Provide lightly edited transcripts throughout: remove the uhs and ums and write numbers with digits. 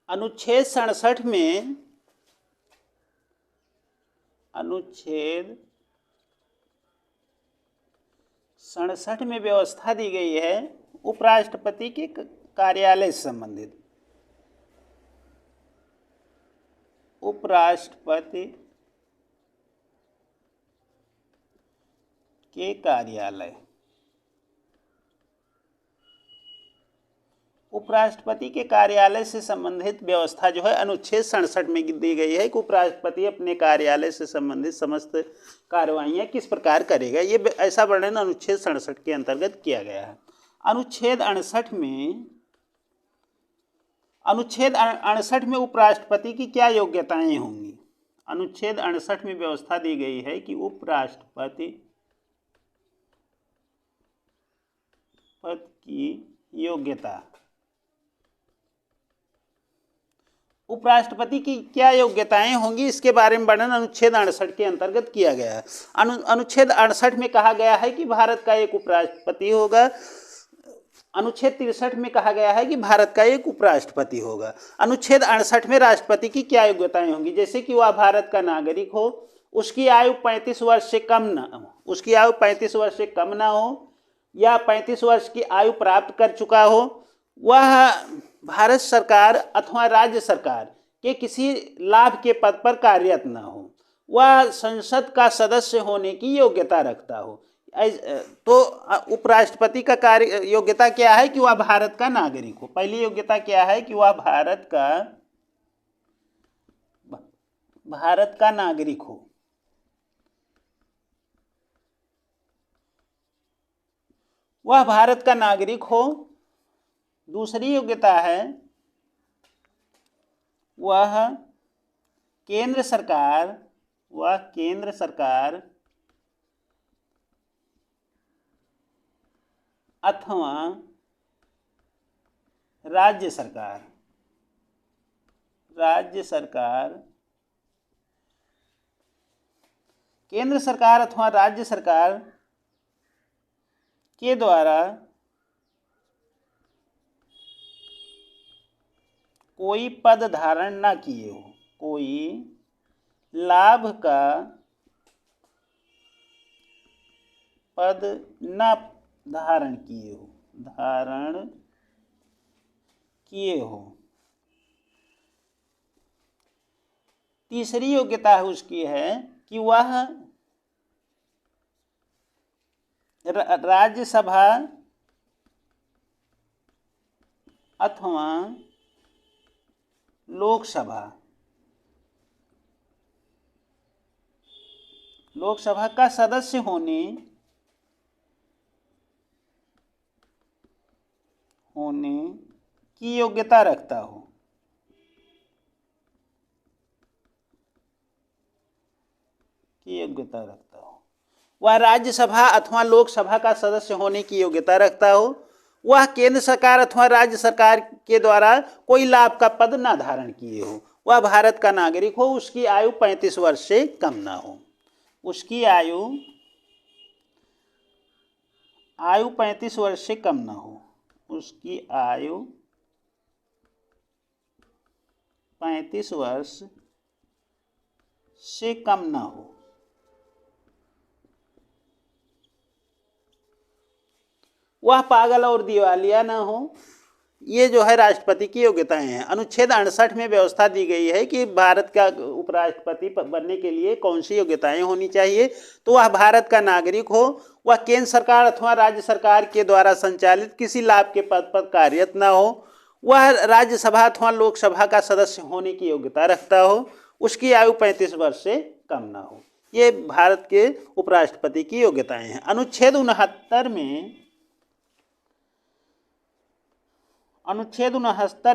अनुच्छेद 67 में अनुच्छेद 67 में व्यवस्था दी गई है उपराष्ट्रपति के कार्यालय से संबंधित। उपराष्ट्रपति के कार्यालय, उपराष्ट्रपति के कार्यालय से संबंधित व्यवस्था जो है अनुच्छेद 67 में दी गई है कि उपराष्ट्रपति अपने कार्यालय से संबंधित समस्त कार्रवाइयाँ किस प्रकार करेगा। ये ऐसा वर्णन अनुच्छेद 67 के अंतर्गत किया गया है। अनुच्छेद 68 में उपराष्ट्रपति की क्या योग्यताएं होंगी। अनुच्छेद 68 में व्यवस्था दी गई है कि उपराष्ट्रपति पद की योग्यता, उपराष्ट्रपति की क्या योग्यताएं होंगी इसके बारे में वर्णन अनुच्छेद 68 के अंतर्गत किया गया है। अनुच्छेद 68 में कहा गया है कि भारत का एक उपराष्ट्रपति होगा। अनुच्छेद 63 में कहा गया है कि भारत का एक उपराष्ट्रपति होगा। अनुच्छेद 68 में राष्ट्रपति की क्या योग्यताएं होंगी, जैसे कि वह भारत का नागरिक हो, उसकी आयु 35 वर्ष से कम न हो, उसकी आयु 35 वर्ष से कम ना हो या 35 वर्ष की आयु प्राप्त कर चुका हो, वह भारत सरकार अथवा राज्य सरकार के किसी लाभ के पद पर कार्यरत न हो, वह संसद का सदस्य होने की योग्यता रखता हो। तो उपराष्ट्रपति का कार्य योग्यता क्या है कि वह भारत का नागरिक हो। पहली योग्यता क्या है कि वह भारत का नागरिक हो। वह भारत का नागरिक हो। दूसरी योग्यता है वह केंद्र सरकार अथवा राज्य सरकार केंद्र सरकार अथवा राज्य सरकार के द्वारा कोई पद धारण न किए हो, कोई लाभ का पद न धारण किए हो। तीसरी योग्यता उसकी है कि वह राज्यसभा अथवा लोकसभा का सदस्य होने की योग्यता रखता हो। वह राज्यसभा अथवा लोकसभा का सदस्य होने की योग्यता रखता हो। वह केंद्र सरकार अथवा राज्य सरकार के द्वारा कोई लाभ का पद न धारण किए हो। वह भारत का नागरिक हो। उसकी आयु 35 वर्ष से कम ना हो। उसकी आयु 35 वर्ष से कम ना हो। उसकी आयु 35 वर्ष से कम ना हो। वह पागल और दिवालिया ना हो। ये जो है राष्ट्रपति की योग्यताएं हैं। अनुच्छेद 68 में व्यवस्था दी गई है कि भारत का उपराष्ट्रपति बनने के लिए कौन सी योग्यताएं होनी चाहिए। तो वह भारत का नागरिक हो, वह केंद्र सरकार अथवा राज्य सरकार के द्वारा संचालित किसी लाभ के पद पर कार्यरत न हो, वह राज्यसभा अथवा लोकसभा का सदस्य होने की योग्यता रखता हो, उसकी आयु 35 वर्ष से कम ना हो। ये भारत के उपराष्ट्रपति की योग्यताएं हैं। अनुच्छेद 69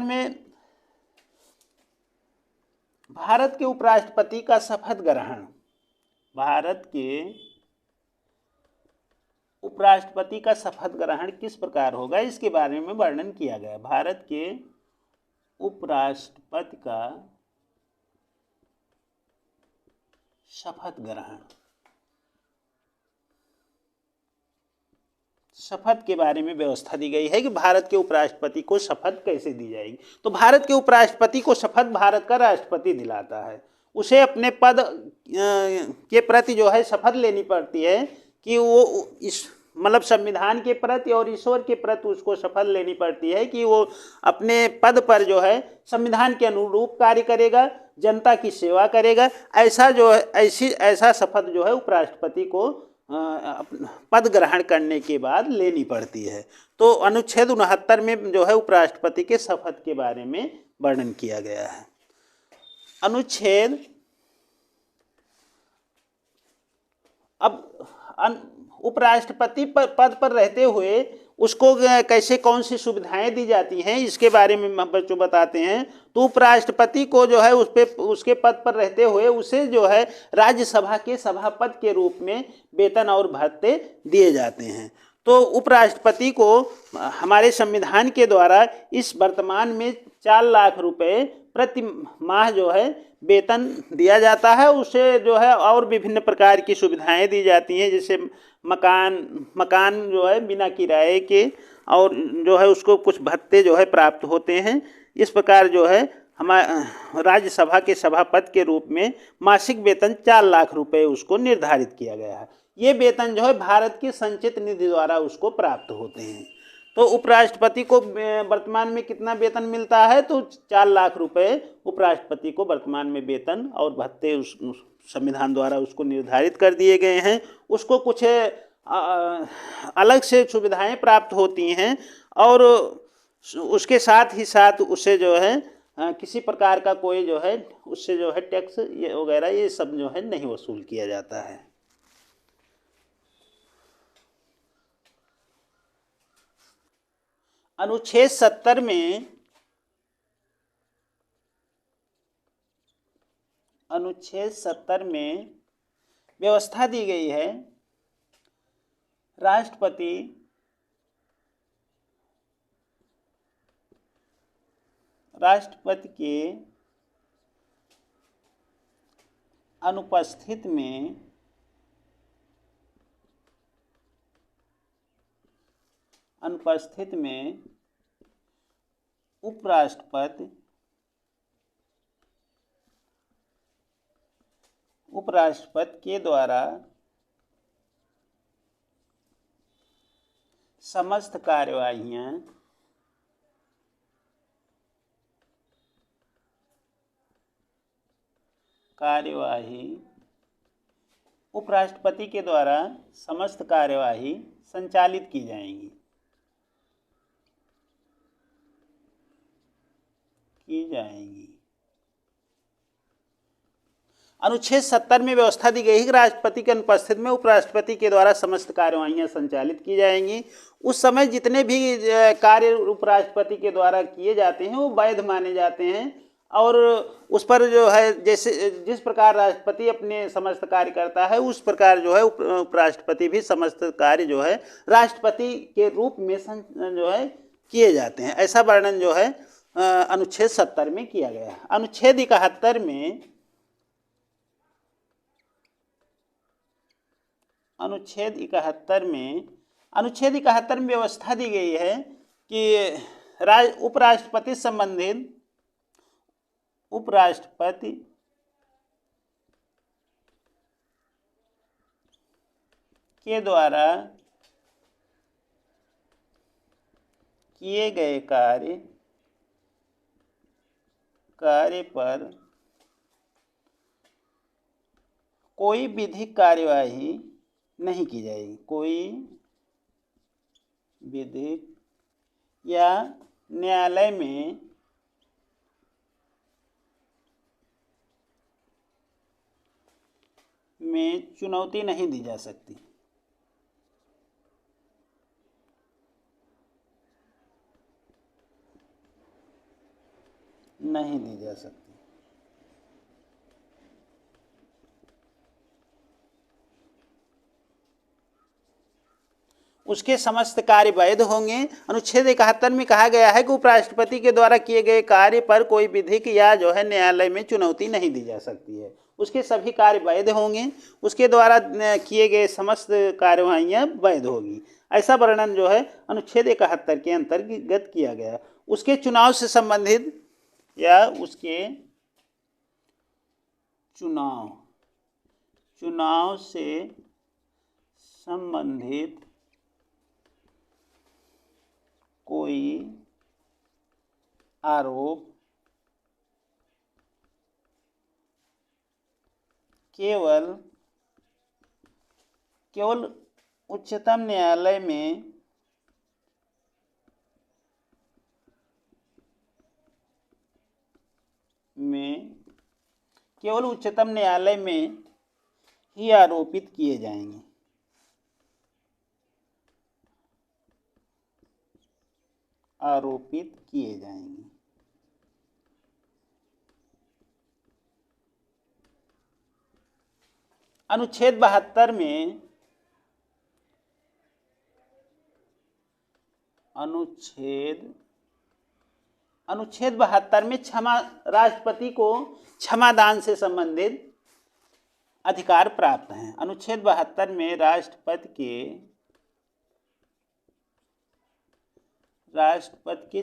में भारत के उपराष्ट्रपति का शपथ ग्रहण, भारत के उपराष्ट्रपति का शपथ ग्रहण किस प्रकार होगा इसके बारे में वर्णन किया गया। भारत के उपराष्ट्रपति का शपथ ग्रहण शपथ के बारे में व्यवस्था दी गई है कि भारत के उपराष्ट्रपति को शपथ कैसे दी जाएगी। तो भारत के उपराष्ट्रपति को शपथ भारत का राष्ट्रपति दिलाता है। उसे अपने पद के प्रति जो है शपथ लेनी पड़ती है कि वो इस मतलब संविधान के प्रति और ईश्वर के प्रति उसको शपथ लेनी पड़ती है कि वो अपने पद पर जो है संविधान के अनुरूप कार्य करेगा, जनता की सेवा करेगा। ऐसा जो है ऐसा शपथ जो है उपराष्ट्रपति को पद ग्रहण करने के बाद लेनी पड़ती है। तो अनुच्छेद 69 में जो है उपराष्ट्रपति के शपथ के बारे में वर्णन किया गया है। अनुच्छेद उपराष्ट्रपति पद पर रहते हुए उसको कैसे कौन सी सुविधाएं दी जाती हैं इसके बारे में हम बच्चों बताते हैं। तो उपराष्ट्रपति को जो है उसके पद पर रहते हुए उसे जो है राज्यसभा के सभापति के रूप में वेतन और भत्ते दिए जाते हैं। तो उपराष्ट्रपति को हमारे संविधान के द्वारा इस वर्तमान में 4 लाख रुपए प्रति माह जो है वेतन दिया जाता है। उसे जो है और विभिन्न प्रकार की सुविधाएं दी जाती हैं, जैसे मकान जो है बिना किराए के, और जो है उसको कुछ भत्ते जो है प्राप्त होते हैं। इस प्रकार जो है हमारे राज्यसभा के सभापति के रूप में मासिक वेतन 4 लाख रुपए उसको निर्धारित किया गया है। ये वेतन जो है भारत के संचित निधि द्वारा उसको प्राप्त होते हैं। तो उपराष्ट्रपति को वर्तमान में कितना वेतन मिलता है? तो 4 लाख रुपए उपराष्ट्रपति को वर्तमान में वेतन और भत्ते उस संविधान द्वारा उसको निर्धारित कर दिए गए हैं। उसको कुछ अलग से सुविधाएं प्राप्त होती हैं और उसके साथ ही साथ उसे जो है किसी प्रकार का कोई जो है उससे जो है टैक्स ये वगैरह ये सब जो है नहीं वसूल किया जाता है। अनुच्छेद 70 में व्यवस्था दी गई है राष्ट्रपति के अनुपस्थित में उपराष्ट्रपति के द्वारा समस्त कार्यवाही उपराष्ट्रपति के द्वारा समस्त कार्यवाही संचालित की जाएंगी। अनुच्छेद 70 में व्यवस्था दी गई है कि राष्ट्रपति के अनुपस्थित में उपराष्ट्रपति के द्वारा समस्त कार्यवाहियां संचालित की जाएंगी। उस समय जितने भी कार्य उपराष्ट्रपति के द्वारा किए जाते हैं वो वैध माने जाते हैं और उस पर जो है जैसे जिस प्रकार राष्ट्रपति अपने समस्त कार्य करता है उस प्रकार जो है उपराष्ट्रपति भी समस्त कार्य जो है राष्ट्रपति के रूप में जो है किए जाते हैं। ऐसा वर्णन जो है अनुच्छेद 70 में किया गया है। अनुच्छेद 71 में व्यवस्था दी गई है कि उपराष्ट्रपति के द्वारा किए गए कार्य पर कोई विधिक कार्यवाही नहीं की जाएगी। कोई विधिक या न्यायालय में चुनौती नहीं दी जा सकती। उसके समस्त कार्य वैध होंगे। अनुच्छेद 71 में कहा गया है कि उपराष्ट्रपति के द्वारा किए गए कार्य पर कोई विधिक या जो है न्यायालय में चुनौती नहीं दी जा सकती है। उसके सभी कार्य वैध होंगे, उसके द्वारा किए गए समस्त कार्यवाहियाँ वैध होगी। ऐसा वर्णन जो है अनुच्छेद 71 के अंतर्गत किया गया। उसके चुनाव से संबंधित या उसके चुनाव से संबंधित कोई आरोप केवल उच्चतम न्यायालय केवल उच्चतम न्यायालय में ही आरोपित किए जाएंगे। अनुच्छेद 72 में राष्ट्रपति को क्षमादान से संबंधित अधिकार प्राप्त हैं। अनुच्छेद 72 में राष्ट्रपति के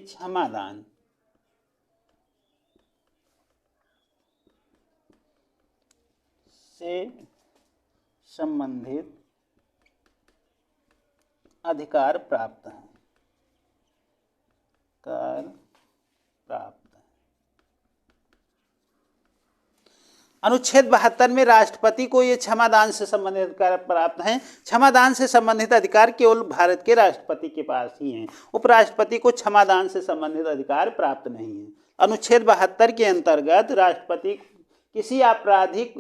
क्षमादान से संबंधित अधिकार प्राप्त हैं। अनुच्छेद 72 में राष्ट्रपति को ये क्षमादान से संबंधित अधिकार प्राप्त हैं। क्षमादान से संबंधित अधिकार केवल भारत के राष्ट्रपति के पास ही हैं। उपराष्ट्रपति को क्षमादान से संबंधित अधिकार प्राप्त नहीं है। अनुच्छेद 72 के अंतर्गत राष्ट्रपति किसी आपराधिक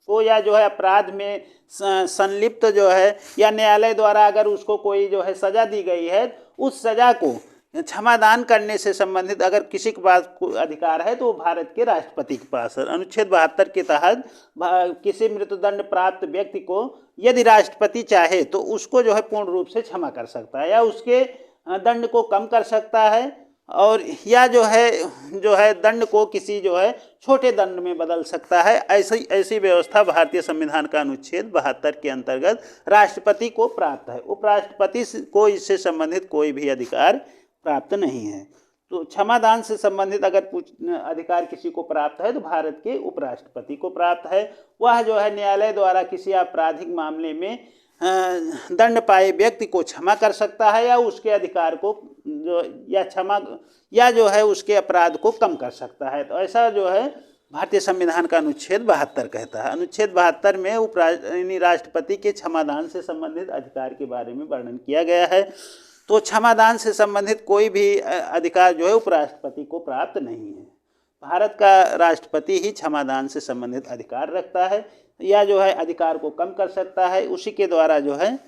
को या जो है अपराध में संलिप्त जो है या न्यायालय द्वारा अगर उसको कोई जो है सजा दी गई है, उस सजा को क्षमादान करने से संबंधित अगर किसी के पास अधिकार है तो वो भारत के राष्ट्रपति के पास है। अनुच्छेद 72 के तहत किसी मृत्युदंड प्राप्त व्यक्ति को यदि राष्ट्रपति चाहे तो उसको जो है पूर्ण रूप से क्षमा कर सकता है या उसके दंड को कम कर सकता है और या जो है दंड को किसी जो है छोटे दंड में बदल सकता है। ऐसी व्यवस्था भारतीय संविधान का अनुच्छेद 72 के अंतर्गत राष्ट्रपति को प्राप्त है। उपराष्ट्रपति को इससे संबंधित कोई भी अधिकार प्राप्त नहीं है। तो क्षमादान से संबंधित अगर अधिकार किसी को प्राप्त है तो भारत के उपराष्ट्रपति को प्राप्त है। वह जो है न्यायालय द्वारा किसी आपराधिक मामले में दंड पाए व्यक्ति को क्षमा कर सकता है या उसके अधिकार को जो है उसके अपराध को कम कर सकता है। तो ऐसा जो है भारतीय संविधान का अनुच्छेद 72 कहता है। अनुच्छेद 72 में राष्ट्रपति के क्षमादान से संबंधित अधिकार के बारे में वर्णन किया गया है। तो क्षमादान से संबंधित कोई भी अधिकार जो है उपराष्ट्रपति को प्राप्त नहीं है। भारत का राष्ट्रपति ही क्षमादान से संबंधित अधिकार रखता है या जो है अधिकार को कम कर सकता है, उसी के द्वारा जो है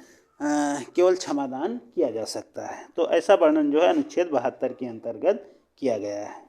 केवल क्षमादान किया जा सकता है। तो ऐसा वर्णन जो है अनुच्छेद 72 के अंतर्गत किया गया है।